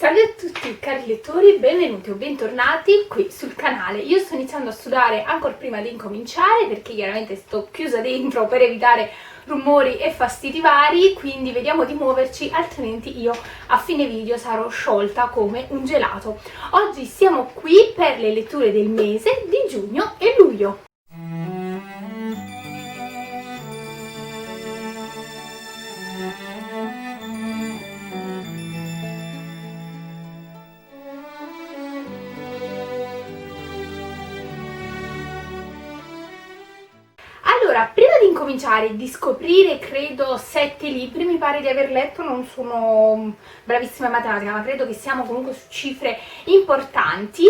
Salve a tutti cari lettori, benvenuti o bentornati qui sul canale. Io sto iniziando a sudare ancora prima di incominciare perché chiaramente sto chiusa dentro per evitare rumori e fastidi vari, quindi vediamo di muoverci, altrimenti io a fine video sarò sciolta come un gelato. Oggi siamo qui per le letture del mese di giugno e luglio. Allora, prima di incominciare e di scoprire, credo, 7 libri, mi pare di aver letto, non sono bravissima in matematica, ma credo che siamo comunque su cifre importanti,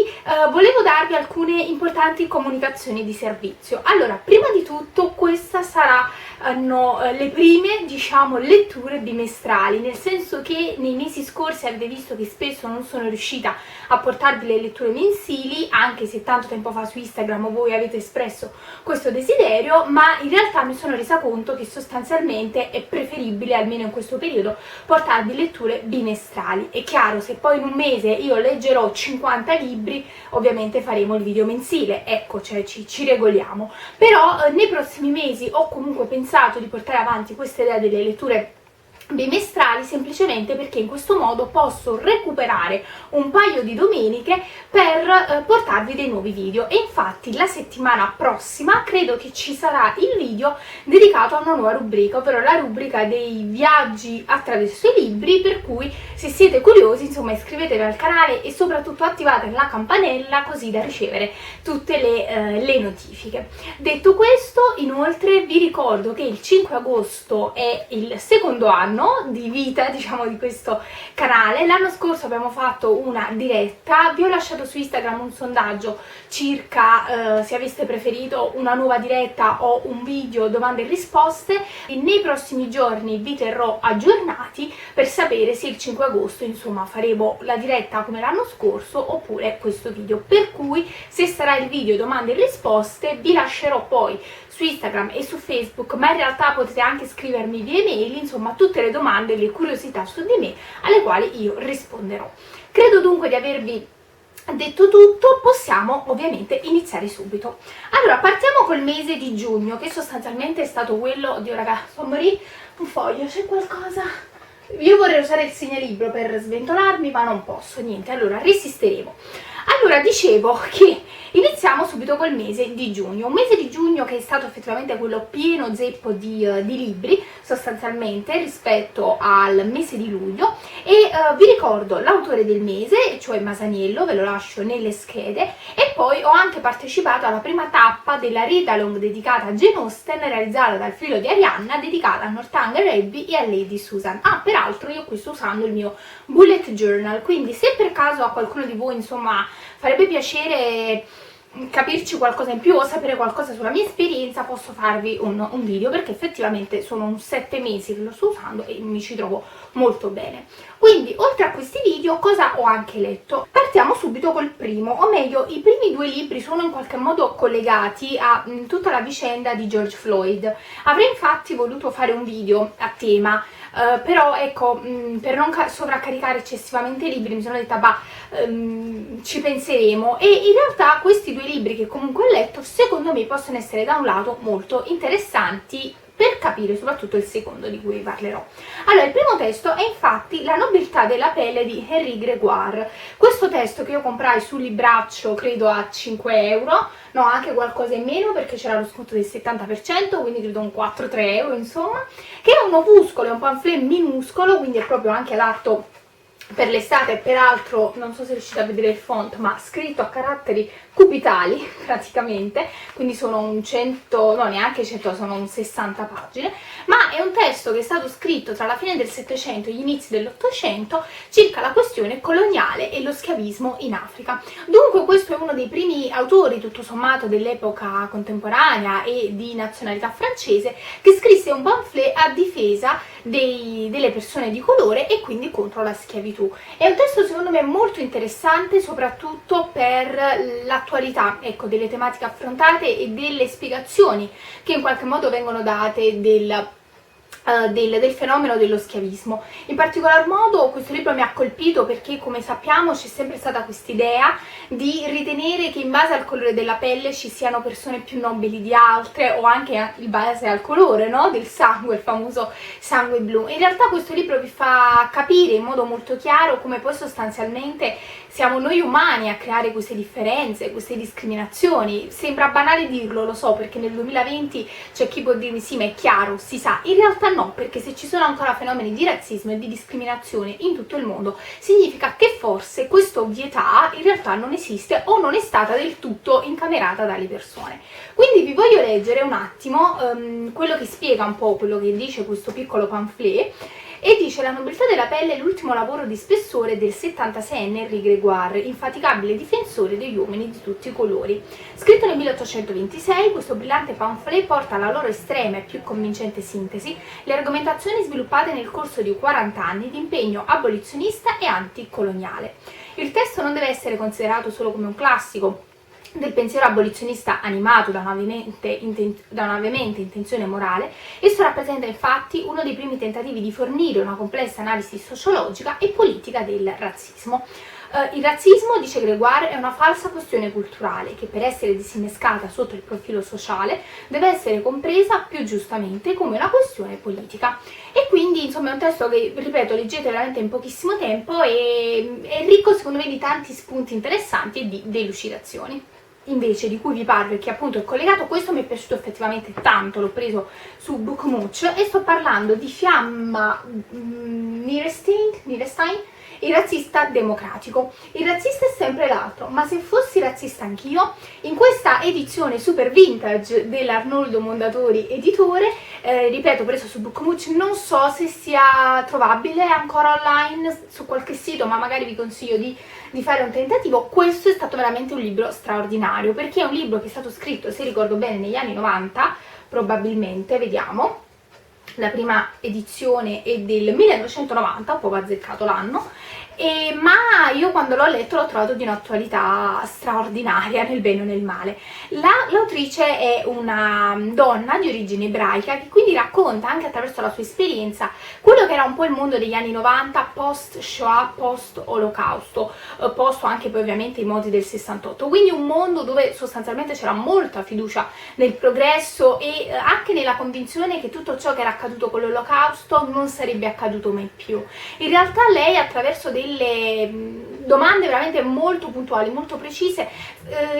volevo darvi alcune importanti comunicazioni di servizio. Allora, prima di tutto, questa saranno le prime, diciamo, letture bimestrali, nel senso che nei mesi scorsi avete visto che spesso non sono riuscita a portarvi le letture mensili, anche se tanto tempo fa su Instagram voi avete espresso questo desiderio, ma in realtà mi sono resa conto che sostanzialmente è preferibile, almeno in questo periodo, portarvi letture bimestrali. È chiaro, se poi in un mese io leggerò 50 libri, ovviamente faremo il video mensile, ecco, cioè ci regoliamo. Però nei prossimi mesi ho comunque pensato di portare avanti questa idea delle letture bimestrali, semplicemente perché in questo modo posso recuperare un paio di domeniche per portarvi dei nuovi video. E infatti la settimana prossima credo che ci sarà il video dedicato a una nuova rubrica, ovvero la rubrica dei viaggi attraverso i libri, per cui se siete curiosi, insomma, iscrivetevi al canale e soprattutto attivate la campanella così da ricevere tutte le notifiche. Detto questo, inoltre vi ricordo che il 5 agosto è il secondo anno di vita, diciamo, di questo canale. L'anno scorso abbiamo fatto una diretta, vi ho lasciato su Instagram un sondaggio circa se aveste preferito una nuova diretta o un video domande e risposte, e nei prossimi giorni vi terrò aggiornati per sapere se il 5 agosto, insomma, faremo la diretta come l'anno scorso oppure questo video. Per cui, se sarà il video domande e risposte, vi lascerò poi su Instagram e su Facebook, ma in realtà potete anche scrivermi via email, insomma, tutte le domande e le curiosità su di me alle quali io risponderò. Credo dunque di avervi detto tutto, possiamo ovviamente iniziare subito. Allora, partiamo col mese di giugno, che sostanzialmente è stato quello... Oddio raga, sto a morire, un foglio, c'è qualcosa? Io vorrei usare il segnalibro per sventolarmi, ma non posso, niente, allora resisteremo. Allora, dicevo che iniziamo subito col mese di giugno, un mese di giugno che è stato effettivamente quello pieno zeppo di libri, sostanzialmente, rispetto al mese di luglio. E vi ricordo l'autore del mese, cioè Masaniello, ve lo lascio nelle schede, e poi ho anche partecipato alla prima tappa della read-along dedicata a Jane Austen, realizzata dal filo di Arianna, dedicata a Northanger Abbey e a Lady Susan. Ah, peraltro io qui sto usando il mio bullet journal, quindi se per caso a qualcuno di voi, insomma, farebbe piacere capirci qualcosa in più o sapere qualcosa sulla mia esperienza, posso farvi un video, perché effettivamente sono un 7 mesi che lo sto usando e mi ci trovo molto bene. Quindi, oltre a questi video, cosa ho anche letto? Partiamo subito col primo, o meglio, i primi due libri sono in qualche modo collegati a tutta la vicenda di George Floyd. Avrei infatti voluto fare un video a tema, però ecco, per non sovraccaricare eccessivamente i libri mi sono detta, bah, ci penseremo. E in realtà questi due libri che comunque ho letto, secondo me, possono essere da un lato molto interessanti per capire soprattutto il secondo di cui vi parlerò. Allora, il primo testo è infatti La nobiltà della pelle di Henri Grégoire. Questo testo che io comprai sul libraccio, credo a 5 euro, no, anche qualcosa in meno perché c'era lo sconto del 70%, quindi credo un 4-3 euro, insomma, che è un opuscolo, è un pamphlet minuscolo, quindi è proprio anche adatto per l'estate. Peraltro non so se riuscite a vedere il font, ma scritto a caratteri cubitali praticamente, quindi sono un 100, no, neanche 100, sono un 60 pagine, ma è un testo che è stato scritto tra la fine del 700 e gli inizi dell'800 circa la questione coloniale e lo schiavismo in Africa. Dunque questo è uno dei primi autori, tutto sommato, dell'epoca contemporanea e di nazionalità francese, che scrisse un pamphlet a difesa delle persone di colore e quindi contro la schiavitù. È un testo secondo me molto interessante, soprattutto per l'attualità, ecco, delle tematiche affrontate e delle spiegazioni che in qualche modo vengono date del fenomeno dello schiavismo. In particolar modo questo libro mi ha colpito perché, come sappiamo, c'è sempre stata quest'idea di ritenere che in base al colore della pelle ci siano persone più nobili di altre, o anche in base al colore, no? Del sangue, il famoso sangue blu. In realtà questo libro vi fa capire in modo molto chiaro come poi sostanzialmente siamo noi umani a creare queste differenze, queste discriminazioni. Sembra banale dirlo, lo so, perché nel 2020 c'è chi può dirmi sì, ma è chiaro, si sa. In realtà no, perché se ci sono ancora fenomeni di razzismo e di discriminazione in tutto il mondo, significa che forse questa ovvietà in realtà non esiste o non è stata del tutto incamerata dalle persone. Quindi vi voglio leggere un attimo quello che spiega un po' quello che dice questo piccolo pamphlet. E dice: la nobiltà della pelle è l'ultimo lavoro di spessore del 76enne Henri Grégoire, infaticabile difensore degli uomini di tutti i colori. Scritto nel 1826, questo brillante pamphlet porta alla loro estrema e più convincente sintesi le argomentazioni sviluppate nel corso di 40 anni di impegno abolizionista e anticoloniale. Il testo non deve essere considerato solo come un classico del pensiero abolizionista animato da una veemente intenzione morale. Esso rappresenta infatti uno dei primi tentativi di fornire una complessa analisi sociologica e politica del razzismo. Il razzismo, dice Grégoire, è una falsa questione culturale che, per essere disinnescata sotto il profilo sociale, deve essere compresa più giustamente come una questione politica. E quindi, insomma, è un testo che, ripeto, leggete veramente in pochissimo tempo e è ricco, secondo me, di tanti spunti interessanti e di delucidazioni. Invece di cui vi parlo e che appunto è collegato, questo mi è piaciuto effettivamente tanto, l'ho preso su Bookmooch, e sto parlando di Fiamma Nierestein, il razzista democratico. Il razzista è sempre l'altro, ma se fossi razzista anch'io, in questa edizione super vintage dell'Arnoldo Mondadori editore, ripeto, preso su Bookmooch, non so se sia trovabile ancora online su qualche sito, ma magari vi consiglio di fare un tentativo. Questo è stato veramente un libro straordinario, perché è un libro che è stato scritto, se ricordo bene, negli anni 90, probabilmente, vediamo, la prima edizione è del 1990, un po' azzeccato l'anno, ma io quando l'ho letto l'ho trovato di un'attualità straordinaria, nel bene o nel male. L'autrice è una donna di origine ebraica che quindi racconta anche attraverso la sua esperienza quello che era un po' il mondo degli anni 90, post Shoah, post Olocausto, post anche poi ovviamente i moti del 68, quindi un mondo dove sostanzialmente c'era molta fiducia nel progresso e anche nella convinzione che tutto ciò che era accaduto con l'Olocausto non sarebbe accaduto mai più. In realtà lei, attraverso delle domande veramente molto puntuali, molto precise,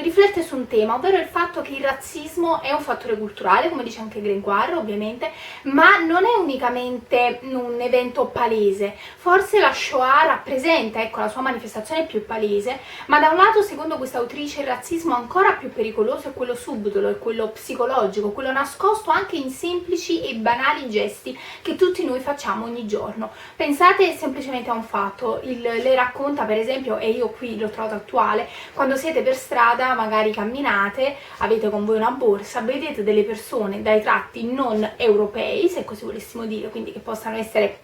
riflette su un tema, ovvero il fatto che il razzismo è un fattore culturale, come dice anche Grégoire ovviamente, ma non è unicamente un evento palese. Forse la Shoah rappresenta, ecco, la sua manifestazione più palese, ma da un lato, secondo questa autrice, il razzismo ancora più pericoloso è quello subdolo, è quello psicologico, quello nascosto anche in semplici e banali gesti che tutti noi facciamo ogni giorno. Pensate semplicemente a un fatto, lei racconta per esempio, e io qui l'ho trovato attuale, quando siete per strada, magari camminate, avete con voi una borsa, vedete delle persone dai tratti non europei, se così volessimo dire, quindi che possano essere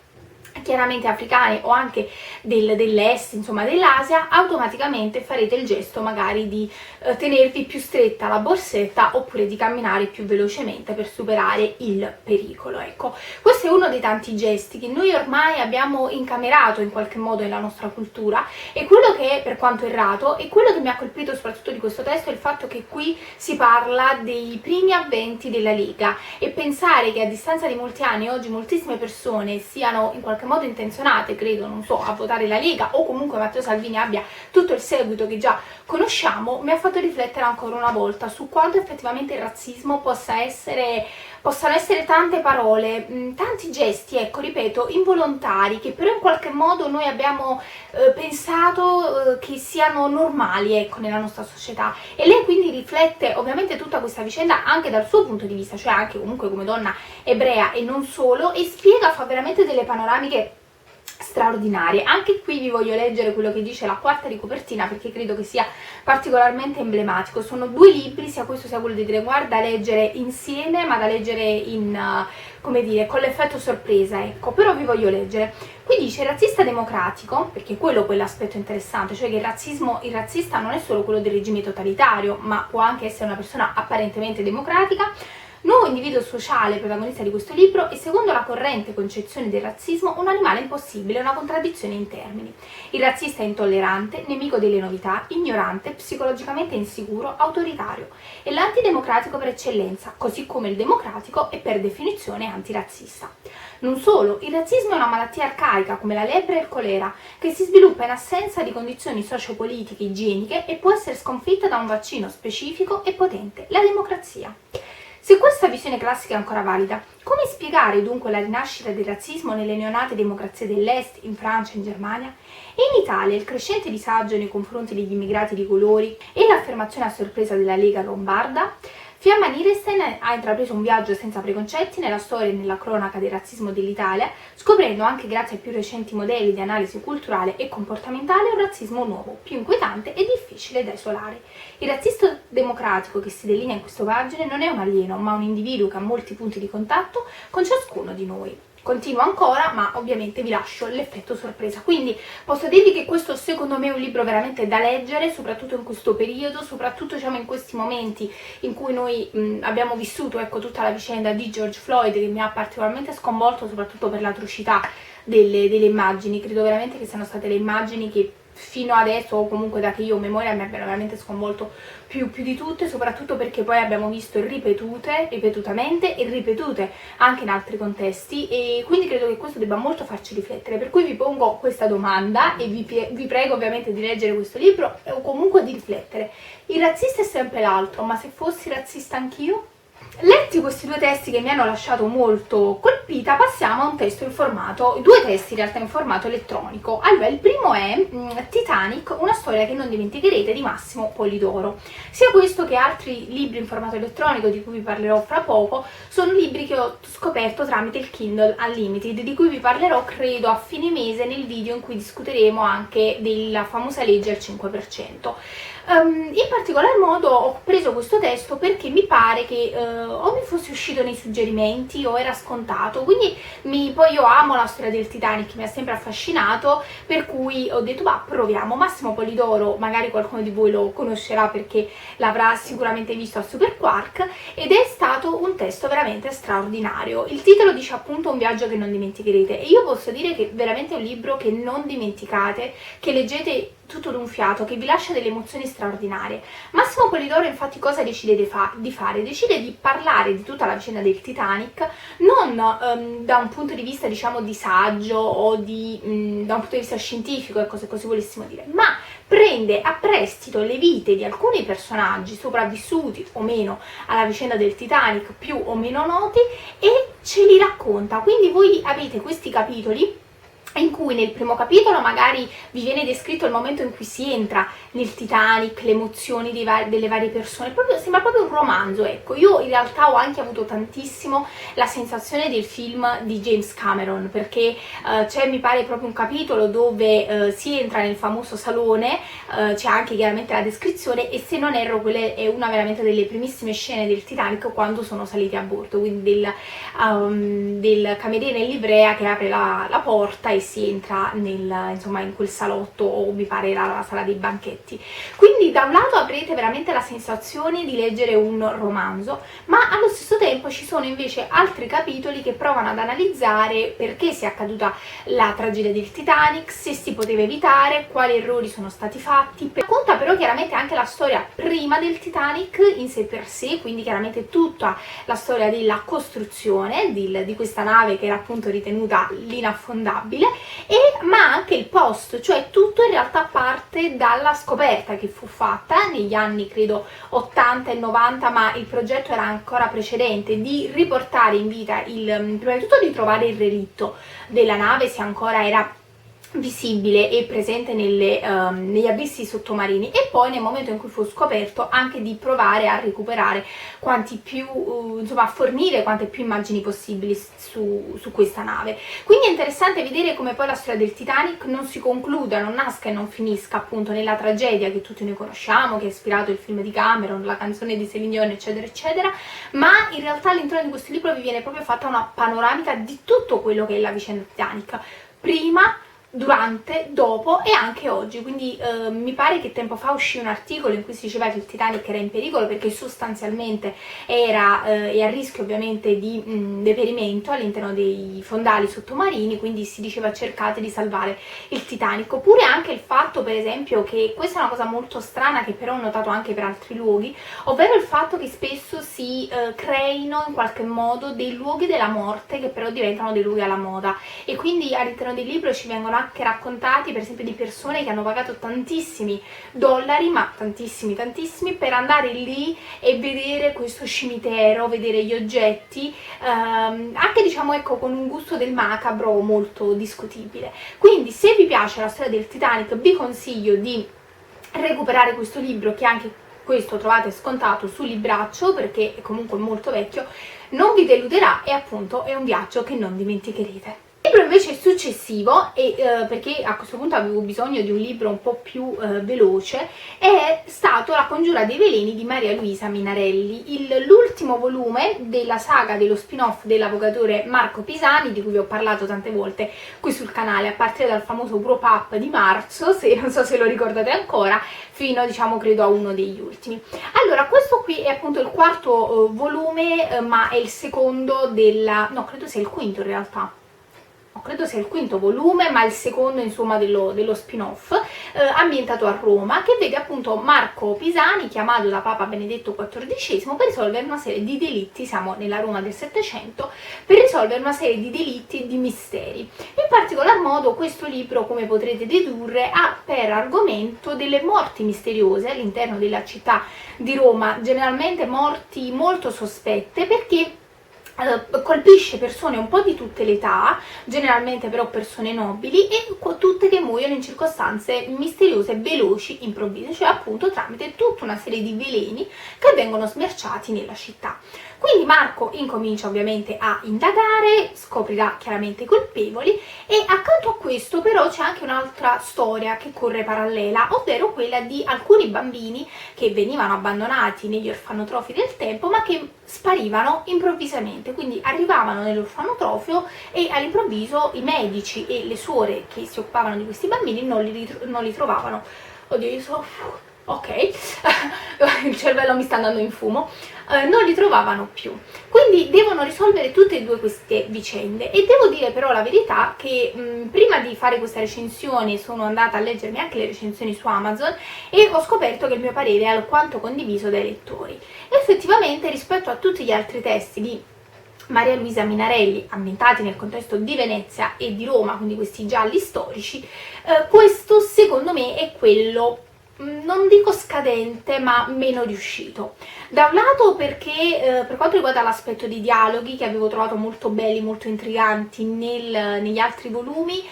chiaramente africane o anche dell'est, insomma dell'Asia, automaticamente farete il gesto magari di tenervi più stretta la borsetta oppure di camminare più velocemente per superare il pericolo. Ecco, questo è uno dei tanti gesti che noi ormai abbiamo incamerato in qualche modo nella nostra cultura, e quello che, per quanto errato, e quello che mi ha colpito soprattutto di questo testo è il fatto che qui si parla dei primi avventi della Lega, e pensare che a distanza di molti anni oggi moltissime persone siano in qualche modo intenzionate, credo, non so, a votare la Lega, o comunque Matteo Salvini abbia tutto il seguito che già conosciamo, mi ha fatto riflettere ancora una volta su quanto effettivamente il razzismo possano essere tante parole, tanti gesti, ecco, ripeto, involontari, che però in qualche modo noi abbiamo pensato che siano normali, ecco, nella nostra società. E lei quindi riflette ovviamente tutta questa vicenda anche dal suo punto di vista, cioè anche comunque come donna ebrea e non solo, e spiega, fa veramente delle panoramiche straordinarie. Anche qui vi voglio leggere quello che dice la quarta di copertina, perché credo che sia particolarmente emblematico. Sono due libri, sia questo sia quello di Grégoire, da leggere insieme, ma da leggere in, come dire, con l'effetto sorpresa, ecco. Però vi voglio leggere. Qui dice: il razzista democratico, perché quello è quell'aspetto interessante, cioè che il razzista non è solo quello del regime totalitario, ma può anche essere una persona apparentemente democratica, Nuovo individuo sociale protagonista di questo libro e secondo la corrente concezione del razzismo un animale impossibile, una contraddizione in termini. Il razzista è intollerante, nemico delle novità, ignorante, psicologicamente insicuro, autoritario. È l'antidemocratico per eccellenza, così come il democratico è per definizione antirazzista. Non solo, il razzismo è una malattia arcaica come la lepre e il colera, che si sviluppa in assenza di condizioni sociopolitiche igieniche e può essere sconfitta da un vaccino specifico e potente, la democrazia. Se questa visione classica è ancora valida, come spiegare dunque la rinascita del razzismo nelle neonate democrazie dell'Est, in Francia e in Germania? E in Italia il crescente disagio nei confronti degli immigrati di colori e l'affermazione a sorpresa della Lega Lombarda? Fiamma Nirenstein ha intrapreso un viaggio senza preconcetti nella storia e nella cronaca del razzismo dell'Italia, scoprendo anche grazie ai più recenti modelli di analisi culturale e comportamentale un razzismo nuovo, più inquietante e difficile da isolare. Il razzista democratico che si delinea in queste pagine non è un alieno, ma un individuo che ha molti punti di contatto con ciascuno di noi. Continuo ancora, ma ovviamente vi lascio l'effetto sorpresa. Quindi posso dirvi che questo secondo me è un libro veramente da leggere, soprattutto in questo periodo, soprattutto diciamo in questi momenti in cui noi abbiamo vissuto tutta la vicenda di George Floyd, che mi ha particolarmente sconvolto, soprattutto per l'atrocità delle immagini. Credo veramente che siano state le immagini che fino adesso, o comunque da che io ho memoria, mi abbiano veramente sconvolto più di tutte, soprattutto perché poi abbiamo visto ripetutamente e ripetute anche in altri contesti, e quindi credo che questo debba molto farci riflettere, per cui vi pongo questa domanda e vi prego ovviamente di leggere questo libro o comunque di riflettere. Il razzista è sempre l'altro, ma se fossi razzista anch'io? Letti questi due testi che mi hanno lasciato molto colpita, passiamo a un testo in formato, due testi in realtà in formato elettronico. Allora, il primo è Titanic, una storia che non dimenticherete di Massimo Polidoro. Sia questo che altri libri in formato elettronico di cui vi parlerò fra poco sono libri che ho scoperto tramite il Kindle Unlimited, di cui vi parlerò credo a fine mese nel video in cui discuteremo anche della famosa legge al 5%. In particolar modo ho preso questo testo perché mi pare che o mi fosse uscito nei suggerimenti o era scontato, quindi poi io amo la storia del Titanic, mi ha sempre affascinato, per cui ho detto va, proviamo. Massimo Polidoro, magari qualcuno di voi lo conoscerà perché l'avrà sicuramente visto al Super Quark, ed è stato un testo veramente straordinario. Il titolo dice appunto un viaggio che non dimenticherete, e io posso dire che veramente è un libro che non dimenticate, che leggete tutto d'un fiato, che vi lascia delle emozioni straordinarie. Massimo Polidoro infatti cosa decide di fare? Decide di parlare di tutta la vicenda del Titanic non da un punto di vista diciamo di saggio o da un punto di vista scientifico, ecco, se così volessimo dire, ma prende a prestito le vite di alcuni personaggi sopravvissuti o meno alla vicenda del Titanic, più o meno noti, e ce li racconta. Quindi voi avete questi capitoli in cui nel primo capitolo magari vi viene descritto il momento in cui si entra nel Titanic, le emozioni delle varie persone, sembra proprio un romanzo, ecco. Io in realtà ho anche avuto tantissimo la sensazione del film di James Cameron, perché c'è mi pare proprio un capitolo dove si entra nel famoso salone, c'è anche chiaramente la descrizione, e se non erro quella è una veramente delle primissime scene del Titanic quando sono saliti a bordo, quindi del cameriere in livrea che apre la porta e si entra in quel salotto, o mi pare era la sala dei banchetti. Quindi da un lato avrete veramente la sensazione di leggere un romanzo, ma allo stesso tempo ci sono invece altri capitoli che provano ad analizzare perché sia accaduta la tragedia del Titanic, se si poteva evitare, quali errori sono stati fatti. Racconta però chiaramente anche la storia prima del Titanic in sé per sé, quindi chiaramente tutta la storia della costruzione di questa nave che era appunto ritenuta l'inaffondabile, ma anche il post, cioè tutto in realtà parte dalla scoperta che fu fatta negli anni credo 80 e 90, ma il progetto era ancora precedente, di riportare in vita prima di tutto di trovare il relitto della nave, se ancora era visibile e presente negli abissi sottomarini, e poi nel momento in cui fu scoperto anche di provare a recuperare a fornire quante più immagini possibili su questa nave. Quindi è interessante vedere come poi la storia del Titanic non si concluda, non nasca e non finisca appunto nella tragedia che tutti noi conosciamo, che ha ispirato il film di Cameron, la canzone di Celine Dion, eccetera eccetera, ma in realtà all'interno di questo libro vi viene proprio fatta una panoramica di tutto quello che è la vicenda Titanic, prima, durante, dopo e anche oggi. Quindi mi pare che tempo fa uscì un articolo in cui si diceva che il Titanic era in pericolo perché sostanzialmente era a rischio ovviamente di deperimento all'interno dei fondali sottomarini, quindi si diceva cercate di salvare il Titanic. Oppure anche il fatto, per esempio, che questa è una cosa molto strana che però ho notato anche per altri luoghi, ovvero il fatto che spesso si creino in qualche modo dei luoghi della morte che però diventano dei luoghi alla moda, e quindi all'interno del libro ci vengono anche raccontati per esempio di persone che hanno pagato tantissimi dollari, ma tantissimi per andare lì e vedere questo cimitero, vedere gli oggetti, anche diciamo ecco con un gusto del macabro molto discutibile. Quindi se vi piace la storia del Titanic vi consiglio di recuperare questo libro, che anche questo trovate scontato sul libraccio perché è comunque molto vecchio, non vi deluderà e appunto è un viaggio che non dimenticherete. Il libro invece successivo, e perché a questo punto avevo bisogno di un libro un po' più veloce, è stato La congiura dei veleni di Maria Luisa Minarelli, l'ultimo volume della saga dello spin-off dell'avvocatore Marco Pisani, di cui vi ho parlato tante volte qui sul canale, a partire dal famoso Wrap Up di marzo, non so se lo ricordate ancora, fino diciamo credo a uno degli ultimi. Allora, questo qui è appunto il quarto volume, ma è il secondo della... no, credo sia il quinto in realtà. Credo sia il quinto volume, ma il secondo insomma dello spin-off, ambientato a Roma, che vede appunto Marco Pisani chiamato da Papa Benedetto XIV per risolvere una serie di delitti, siamo nella Roma del Settecento, per risolvere una serie di delitti e di misteri. In particolar modo questo libro, come potrete dedurre, ha per argomento delle morti misteriose all'interno della città di Roma, generalmente morti molto sospette, perché colpisce persone un po' di tutte le età, generalmente però persone nobili, e tutte che muoiono in circostanze misteriose, veloci, improvvise, cioè appunto tramite tutta una serie di veleni che vengono smerciati nella città. Quindi Marco incomincia ovviamente a indagare, scoprirà chiaramente i colpevoli, e accanto a questo però c'è anche un'altra storia che corre parallela, ovvero quella di alcuni bambini che venivano abbandonati negli orfanotrofi del tempo ma che sparivano improvvisamente, quindi arrivavano nell'orfanotrofio e all'improvviso i medici e le suore che si occupavano di questi bambini non li trovavano. Oddio, io so... ok, il cervello mi sta andando in fumo. Non li trovavano più, quindi devono risolvere tutte e due queste vicende. E devo dire però la verità che prima di fare questa recensione sono andata a leggermi anche le recensioni su Amazon e ho scoperto che il mio parere è alquanto condiviso dai lettori. Effettivamente, rispetto a tutti gli altri testi di Maria Luisa Minarelli ambientati nel contesto di Venezia e di Roma, quindi questi gialli storici, questo secondo me è quello, non dico scadente, ma meno riuscito. Da un lato perché per quanto riguarda l'aspetto di dialoghi, che avevo trovato molto belli, molto intriganti negli altri volumi,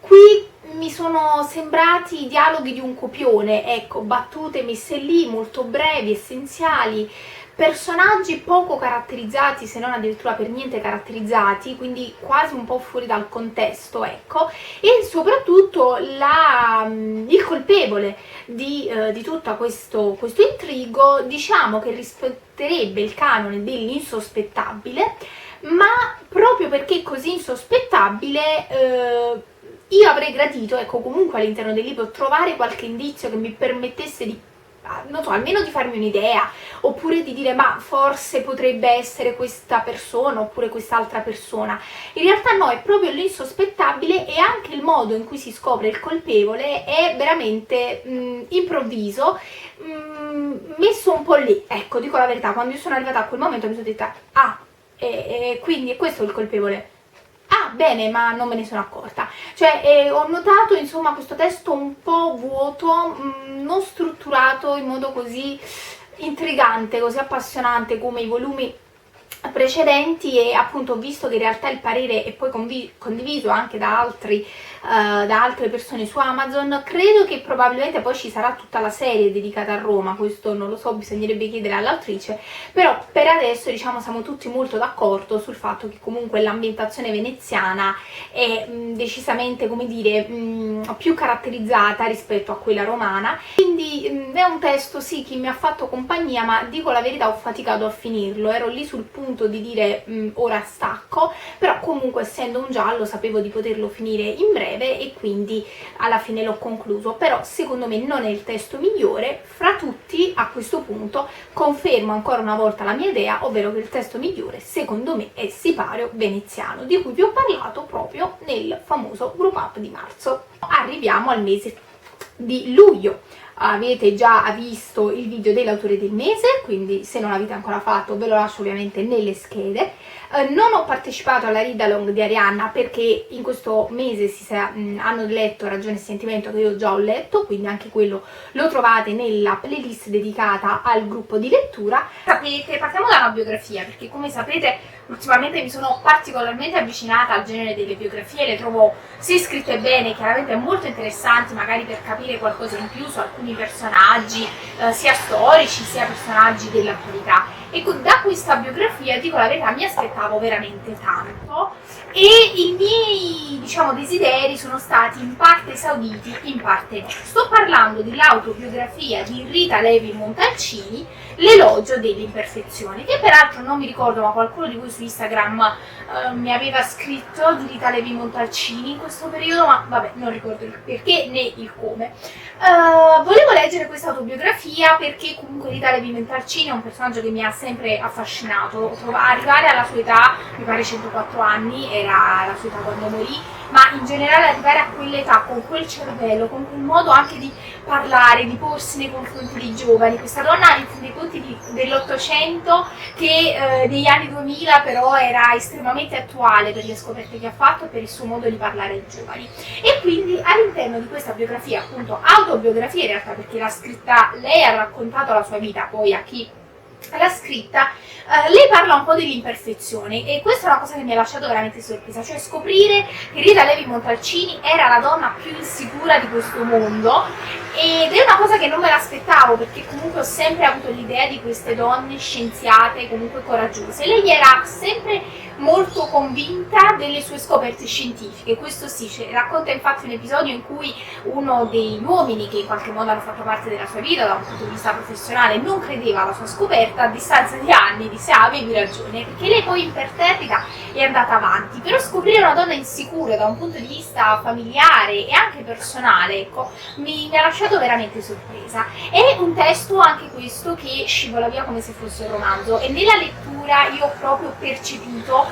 qui mi sono sembrati i dialoghi di un copione, ecco, battute messe lì, molto brevi, essenziali, personaggi poco caratterizzati, se non addirittura per niente caratterizzati, quindi quasi un po' fuori dal contesto, ecco, e soprattutto il colpevole di tutto questo intrigo, diciamo che rispetterebbe il canone dell'insospettabile, ma proprio perché è così insospettabile, io avrei gradito, ecco, comunque all'interno del libro trovare qualche indizio che mi permettesse di, non so, almeno di farmi un'idea, oppure di dire ma forse potrebbe essere questa persona oppure quest'altra persona. In realtà no, è proprio l'insospettabile, e anche il modo in cui si scopre il colpevole è veramente improvviso, messo un po' lì. Ecco, dico la verità, quando io sono arrivata a quel momento mi sono detta ah, quindi è questo il colpevole. Ah, bene, ma non me ne sono accorta. Cioè, ho notato, insomma, questo testo un po' vuoto, non strutturato in modo così intrigante, così appassionante come i volumi precedenti, e appunto ho visto che in realtà il parere è poi condiviso anche da altre persone su Amazon. Credo che probabilmente poi ci sarà tutta la serie dedicata a Roma, questo non lo so, bisognerebbe chiedere all'autrice, però per adesso diciamo siamo tutti molto d'accordo sul fatto che comunque l'ambientazione veneziana è decisamente, come dire, più caratterizzata rispetto a quella romana, quindi è un testo sì che mi ha fatto compagnia, ma dico la verità ho faticato a finirlo, ero lì sul punto di dire ora stacco, però comunque essendo un giallo sapevo di poterlo finire in breve, breve e quindi alla fine l'ho concluso, però secondo me non è il testo migliore fra tutti. A questo punto confermo ancora una volta la mia idea, ovvero che il testo migliore secondo me è Sipario Veneziano, di cui vi ho parlato proprio nel famoso group up di marzo. Arriviamo al mese di luglio. Avete già visto il video dell'autore del mese, quindi se non l'avete ancora fatto ve lo lascio ovviamente nelle schede. Non ho partecipato alla read along di Arianna perché in questo mese hanno letto Ragione e Sentimento, che io già ho letto, quindi anche quello lo trovate nella playlist dedicata al gruppo di lettura. Sapete, partiamo da una biografia, perché come sapete ultimamente mi sono particolarmente avvicinata al genere delle biografie, le trovo sia scritte bene, chiaramente molto interessanti, magari per capire qualcosa in più su alcuni personaggi, sia storici sia personaggi dell'attualità. Ecco, da questa biografia, dico la verità, mi aspettavo veramente tanto e i miei, diciamo, desideri sono stati in parte esauditi, in parte no. Sto parlando dell'autobiografia di Rita Levi Montalcini, L'elogio delle imperfezioni, che peraltro non mi ricordo, ma qualcuno di voi su Instagram mi aveva scritto di Rita Levi Montalcini in questo periodo, ma vabbè, non ricordo il perché né il come. Volevo leggere questa autobiografia perché comunque Rita Levi Montalcini è un personaggio che mi ha sempre affascinato. Arrivare alla sua età, mi pare 104 anni, era la sua età quando morì, ma in generale arrivare a quell'età con quel cervello, con quel modo anche di parlare, di porsi nei confronti dei giovani, questa donna in fin dei conti dell'800 che negli anni 2000 però era estremamente attuale per le scoperte che ha fatto e per il suo modo di parlare ai giovani. E quindi all'interno di questa biografia, appunto autobiografia in realtà, perché l'ha scritta lei, ha raccontato la sua vita, poi a chi l'ha scritta, lei parla un po' dell'imperfezione e questa è una cosa che mi ha lasciato veramente sorpresa, cioè scoprire che Rita Levi Montalcini era la donna più insicura di questo mondo, ed è una cosa che non me l'aspettavo perché comunque ho sempre avuto l'idea di queste donne scienziate comunque coraggiose. Lei era sempre molto convinta delle sue scoperte scientifiche, questo sì, racconta infatti un episodio in cui uno degli uomini che in qualche modo hanno fatto parte della sua vita da un punto di vista professionale non credeva alla sua scoperta, a distanza di anni disse avevi ragione, perché lei poi imperterrita è andata avanti. Però scoprire una donna insicura da un punto di vista familiare e anche personale, ecco, mi ha lasciato veramente sorpresa. È un testo anche questo che scivola via come se fosse un romanzo, e nella lettura io ho proprio percepito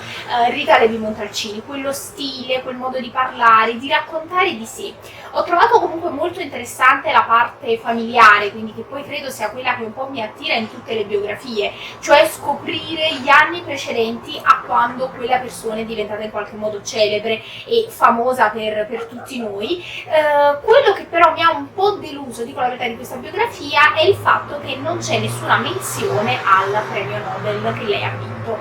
Rita Levi Montalcini, quello stile, quel modo di parlare, di raccontare di sé. Ho trovato comunque molto interessante la parte familiare, quindi che poi credo sia quella che un po' mi attira in tutte le biografie, cioè scoprire gli anni precedenti a quando quella persona è diventata in qualche modo celebre e famosa per tutti noi. Quello che però mi ha un po' deluso, dico la verità, di questa biografia è il fatto che non c'è nessuna menzione al premio Nobel che lei ha vinto.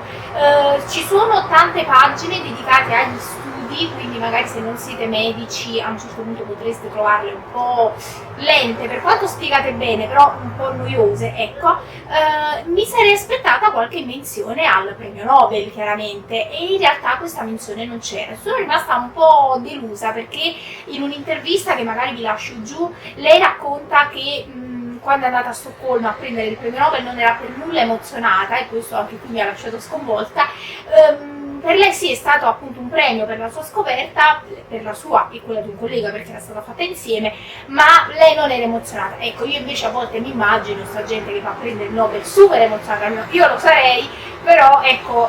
Ci sono tante pagine dedicate agli studi, quindi magari se non siete medici a un certo punto potreste trovarle un po' lente, per quanto spiegate bene, però un po' noiose, ecco. Mi sarei aspettata qualche menzione al premio Nobel, chiaramente, e in realtà questa menzione non c'era. Sono rimasta un po' delusa perché in un'intervista che magari vi lascio giù, lei racconta che quando è andata a Stoccolma a prendere il premio Nobel non era per nulla emozionata, e questo anche qui mi ha lasciato sconvolta. Per lei sì, è stato appunto un premio per la sua scoperta, per la sua e quella di un collega perché era stata fatta insieme, ma lei non era emozionata. Ecco, io invece a volte mi immagino questa gente che va a prendere il Nobel super emozionata, io lo sarei, però ecco,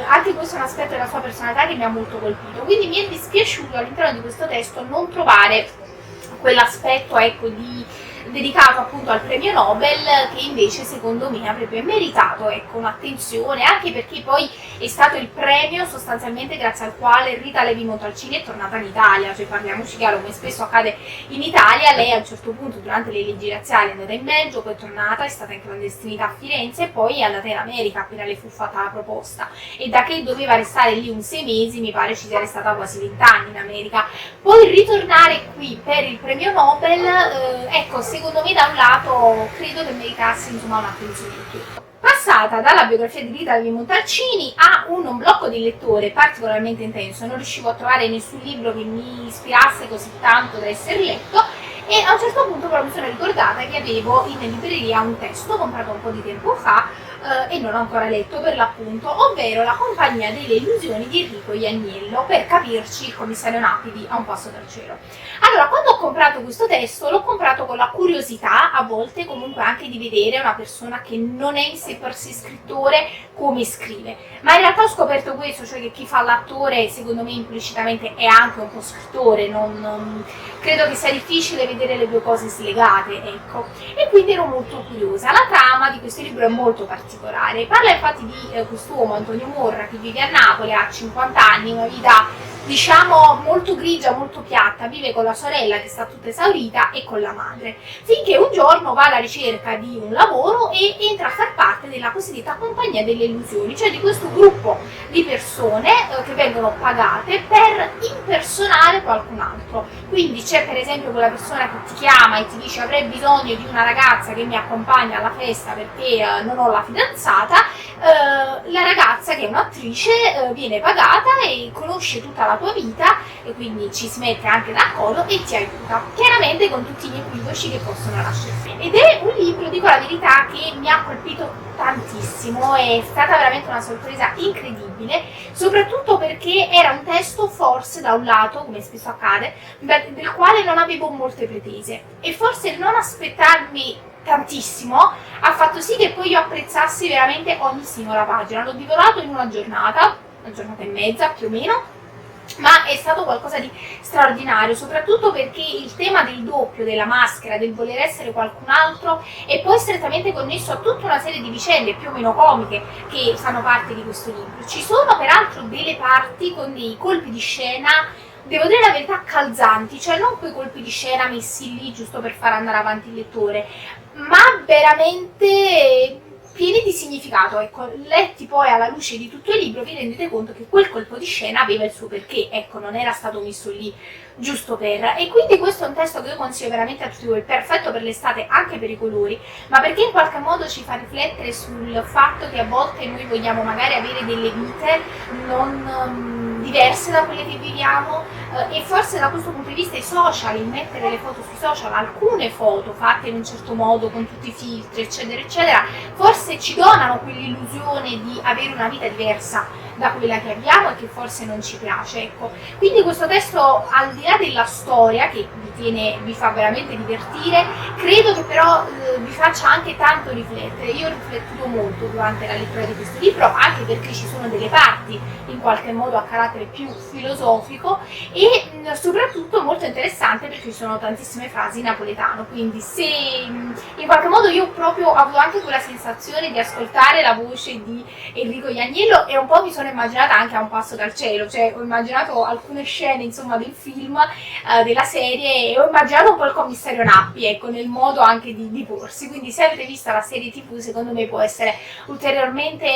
anche questo è un aspetto della sua personalità che mi ha molto colpito, quindi mi è dispiaciuto all'interno di questo testo non trovare quell'aspetto, ecco, dedicato appunto al premio Nobel, che invece secondo me avrebbe meritato, ecco, un'attenzione, anche perché poi è stato il premio sostanzialmente grazie al quale Rita Levi Montalcini è tornata in Italia, cioè parliamoci chiaro, come spesso accade in Italia, lei a un certo punto durante le leggi razziali è andata in Belgio, poi è tornata, è stata in clandestinità a Firenze e poi è andata in America appena le fu fatta la proposta, e da che doveva restare lì un 6 mesi mi pare ci sia restata quasi 20 anni in America. Poi ritornare qui per il premio Nobel, ecco, secondo me da un lato credo che meritasse insomma un'attenzione in più. Passata dalla biografia di Rita Levi Montalcini a un blocco di lettore particolarmente intenso, non riuscivo a trovare nessun libro che mi ispirasse così tanto da essere letto, e a un certo punto però mi sono ricordata che avevo in libreria un testo comprato un po' di tempo fa e non ho ancora letto per l'appunto, ovvero La compagnia delle illusioni di Enrico Jagnello, per capirci il commissario Nappi di A un passo dal cielo. Allora, quando ho comprato questo testo l'ho comprato con la curiosità, a volte comunque anche di vedere una persona che non è in sé per sé scrittore come scrive, ma in realtà ho scoperto questo, cioè che chi fa l'attore secondo me implicitamente è anche un po' scrittore, credo che sia difficile vedere le due cose slegate, ecco, e quindi ero molto curiosa. La trama di questo libro è molto particolare, parla infatti di quest'uomo Antonio Morra che vive a Napoli, ha 50 anni, una vita diciamo molto grigia, molto piatta, vive con la sorella che sta tutta esaurita e con la madre, finché un giorno va alla ricerca di un lavoro e entra a far parte della cosiddetta compagnia delle illusioni, cioè di questo gruppo di persone che vengono pagate per impersonare qualcun altro. Quindi c'è per esempio quella persona che ti chiama e ti dice avrei bisogno di una ragazza che mi accompagna alla festa perché non ho la fidanzata, la ragazza che è un'attrice viene pagata e conosce tutta la tua vita e quindi ci si mette anche d'accordo e ti aiuta, chiaramente con tutti gli equivoci che possono nascere. Ed è un libro, dico la verità, che mi ha colpito tantissimo, è stata veramente una sorpresa incredibile, soprattutto perché era un testo forse da un lato, come spesso accade, del quale non avevo molte pretese e forse non aspettarmi tantissimo ha fatto sì che poi io apprezzassi veramente ogni singola pagina. L'ho divorato in una giornata e mezza più o meno, ma è stato qualcosa di straordinario, soprattutto perché il tema del doppio, della maschera, del voler essere qualcun altro è poi strettamente connesso a tutta una serie di vicende più o meno comiche che fanno parte di questo libro. Ci sono peraltro delle parti con dei colpi di scena, devo dire la verità, calzanti, cioè non quei colpi di scena messi lì giusto per far andare avanti il lettore, ma veramente pieni di significato. Ecco, letti poi alla luce di tutto il libro vi rendete conto che quel colpo di scena aveva il suo perché, ecco, non era stato messo lì giusto per. E quindi questo è un testo che io consiglio veramente a tutti voi, perfetto per l'estate anche per i colori, ma perché in qualche modo ci fa riflettere sul fatto che a volte noi vogliamo magari avere delle vite non diverse da quelle che viviamo, e forse da questo punto di vista i social, il mettere le foto sui social, alcune foto fatte in un certo modo con tutti i filtri eccetera eccetera, forse ci donano quell'illusione di avere una vita diversa da quella che abbiamo e che forse non ci piace, ecco. Quindi questo testo, al di là della storia che vi fa veramente divertire, credo che però vi faccia anche tanto riflettere. Io ho riflettuto molto durante la lettura di questo libro, anche perché ci sono delle parti in qualche modo a carattere più filosofico e soprattutto molto interessante perché ci sono tantissime frasi in napoletano, quindi se in qualche modo io proprio ho avuto anche quella sensazione di ascoltare la voce di Enrico Jagnello e un po' mi sono immaginata anche A un passo dal cielo, cioè ho immaginato alcune scene insomma del film, della serie, e ho immaginato un po' il commissario Nappi, ecco, nel modo anche di porsi. Quindi se avete visto la serie TV secondo me può essere ulteriormente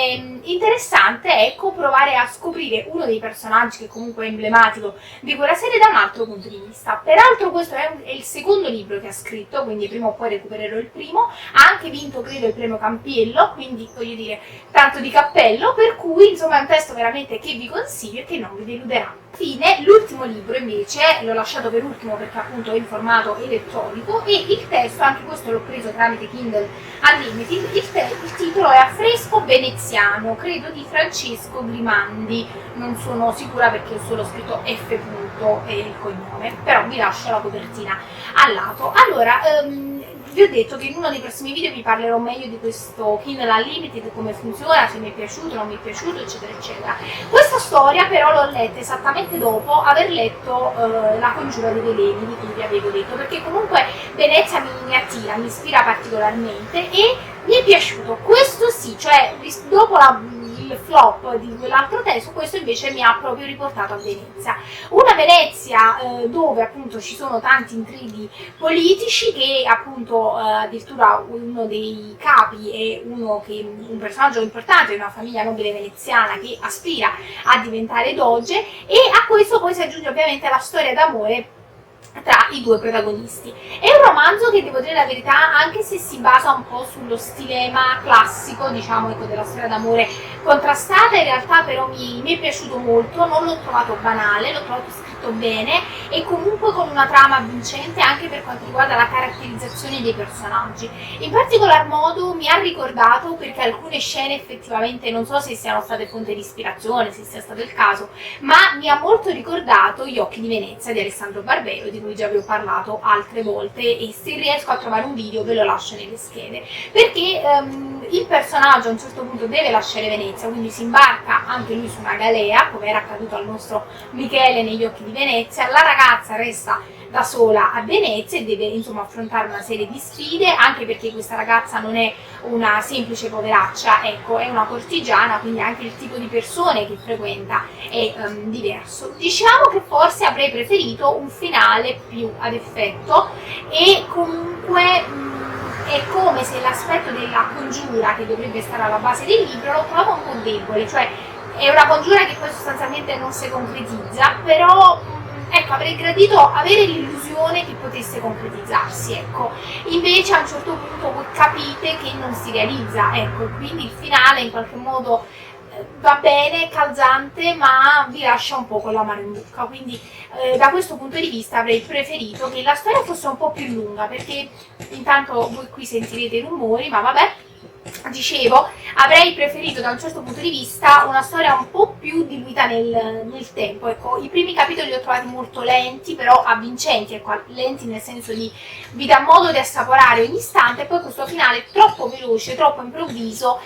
interessante, ecco, provare a scoprire uno dei personaggi che comunque è emblematico di quella serie da un altro punto di vista. Peraltro questo è il secondo libro che ha scritto, quindi prima o poi recupererò il primo, ha anche vinto credo il premio Campiello, quindi voglio dire tanto di cappello, per cui insomma è un testo veramente che vi consiglio e che non vi deluderà. Fine, l'ultimo libro invece l'ho lasciato per ultimo perché appunto è in formato elettronico e il testo, anche questo l'ho preso tramite Kindle Unlimited, il titolo è Affresco veneziano, credo di Francesco Grimandi, non sono sicura perché ho solo scritto F. e il cognome, però vi lascio la copertina al lato. Allora, vi ho detto che in uno dei prossimi video vi parlerò meglio di questo Kindle Unlimited, come funziona, se mi è piaciuto, non mi è piaciuto, eccetera eccetera. Questa storia però l'ho letta esattamente dopo aver letto La congiura dei veleni, di cui vi avevo detto, perché comunque Venezia mi attira, mi ispira particolarmente e mi è piaciuto. Questo sì, cioè dopo il flop di quell'altro testo, questo invece mi ha proprio riportato a Venezia. Una Venezia dove appunto ci sono tanti intrighi politici, che appunto addirittura uno dei capi è un personaggio importante di una famiglia nobile veneziana che aspira a diventare doge, e a questo poi si aggiunge ovviamente la storia d'amore tra i due protagonisti. È un romanzo che, devo dire la verità, anche se si basa un po' sullo stilema classico, diciamo, ecco, della storia d'amore contrastata, in realtà però mi è piaciuto molto, non l'ho trovato banale, l'ho trovato scritto bene e comunque con una trama vincente anche per quanto riguarda la caratterizzazione dei personaggi. In particolar modo mi ha ricordato, perché alcune scene effettivamente non so se siano state fonte di ispirazione, se sia stato il caso, ma mi ha molto ricordato Gli occhi di Venezia di Alessandro Barbero, di cui già vi ho parlato altre volte, e se riesco a trovare un video ve lo lascio nelle schede, perché il personaggio a un certo punto deve lasciare Venezia, quindi si imbarca anche lui su una galea, come era accaduto al nostro Michele negli occhi di Venezia. La ragazza resta da sola a Venezia e deve insomma affrontare una serie di sfide, anche perché questa ragazza non è una semplice poveraccia, ecco, è una cortigiana, quindi anche il tipo di persone che frequenta è diverso. Diciamo che forse avrei preferito un finale più ad effetto, e comunque è come se l'aspetto della congiura, che dovrebbe stare alla base del libro, lo trovo un po' debole, cioè è una congiura che poi sostanzialmente non si concretizza, però ecco, avrei gradito avere l'illusione che potesse concretizzarsi, ecco. Invece a un certo punto voi capite che non si realizza, ecco, quindi il finale in qualche modo va bene, calzante, ma vi lascia un po' con l'amaro in bocca, quindi da questo punto di vista avrei preferito che la storia fosse un po' più lunga, perché intanto voi qui sentirete i rumori, ma vabbè. Dicevo, avrei preferito da un certo punto di vista una storia un po' più diluita nel tempo, ecco. I primi capitoli li ho trovati molto lenti, però avvincenti, ecco, lenti nel senso di vi dà modo di assaporare ogni istante, e poi questo finale troppo veloce, troppo improvviso,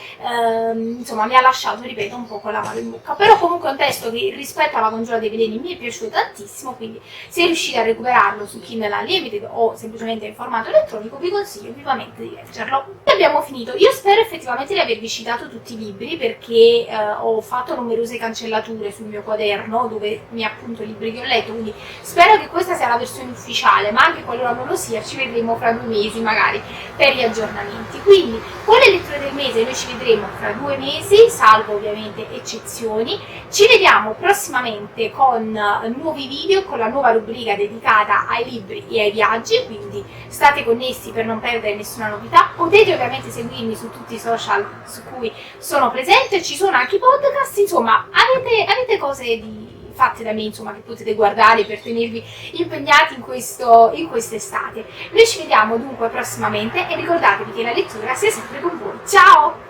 insomma mi ha lasciato, ripeto, un po' con l'amaro in bocca. Però comunque è un testo che rispetto alla Congiura dei Veleni mi è piaciuto tantissimo, quindi se riuscite a recuperarlo su Kindle Unlimited o semplicemente in formato elettronico vi consiglio vivamente di leggerlo. E abbiamo finito. Io spero effettivamente di avervi citato tutti i libri, perché ho fatto numerose cancellature sul mio quaderno dove mi appunto i libri che ho letto, quindi spero che questa sia la versione ufficiale, ma anche qualora non lo sia ci vedremo fra 2 mesi magari per gli aggiornamenti. Quindi con le letture del mese noi ci vedremo fra 2 mesi, salvo ovviamente eccezioni. Ci vediamo prossimamente con nuovi video, con la nuova rubrica dedicata ai libri e ai viaggi, quindi state connessi per non perdere nessuna novità. Potete ovviamente seguirmi su tutti i social su cui sono presente, ci sono anche i podcast, insomma avete cose fatte da me, insomma, che potete guardare per tenervi impegnati in quest'estate. Noi ci vediamo dunque prossimamente e ricordatevi che la lettura sia sempre con voi. Ciao!